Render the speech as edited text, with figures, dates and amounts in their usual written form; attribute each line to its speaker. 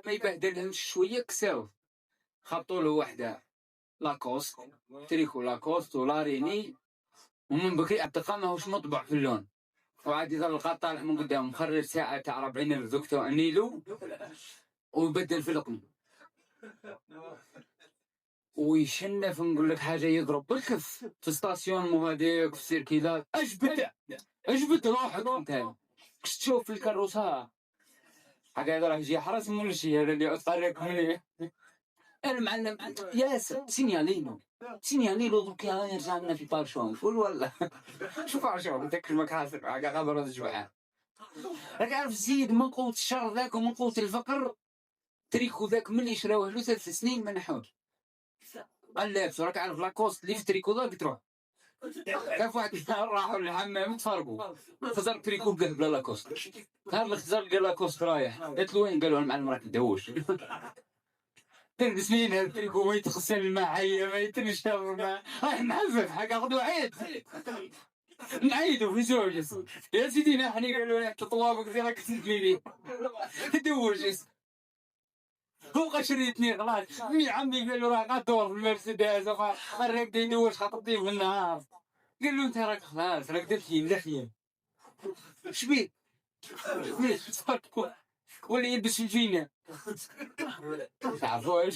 Speaker 1: ما يبهدلهمش شويه كساو. خبطوا له وحده لاكوست، تريكو لاكوست ولاريني، ومن بكري اعتقد ماهوش مطبع في اللون، وعاد يظل القط طالع من قدام مخرج ساعه تاع 40,000 دكتور نيلو، ويبدل في القمة ويشنف. نقول لك حاجه، يضرب بالكف في ستاسيون مو هذيك في السيركيلات. اجبد روحك انت، كش تشوف في الكروسه هكذا راه يجي حرس مولشي هذا اللي اطلق مني. المعلم ياسر سينيالينو دوك يرجع لنا في بارشون قول والله. شوف بارشون داك المكاسب هكا غادر الجوعان. راك عارف زيد من قوه الشر ذاك ومن قوه الفقر، تريكو ذاك ملي شراوه له 3 سنين ما نحوش. قال لابس راك عارف لاكوست اللي في تريكو ذاك تروح. كيف واحد راحوا للحمام تفرقوا، خزر تريكو بلا لاكوست. نهار الخزر قال لاكوست رايح، قالت له وين؟ قالوا المعلم راك تدوش. 3 سنين هذا التريكو ما يتغسل الماء حيه ما يتنشر الماء، راح نحفف حق غدو عيد نعيدو في زوج. يا سيدي نحني قالوا لي تطوابك راك تسدلي تدوش. هو شريتني خلاص يا عمي، قال له راه غادور في المرسيدس راك يدوش خطبتي في النهار. قال له انت راك خلاص راك درتي لحيه شبيك ولا يلبس في الفينا تعرفوا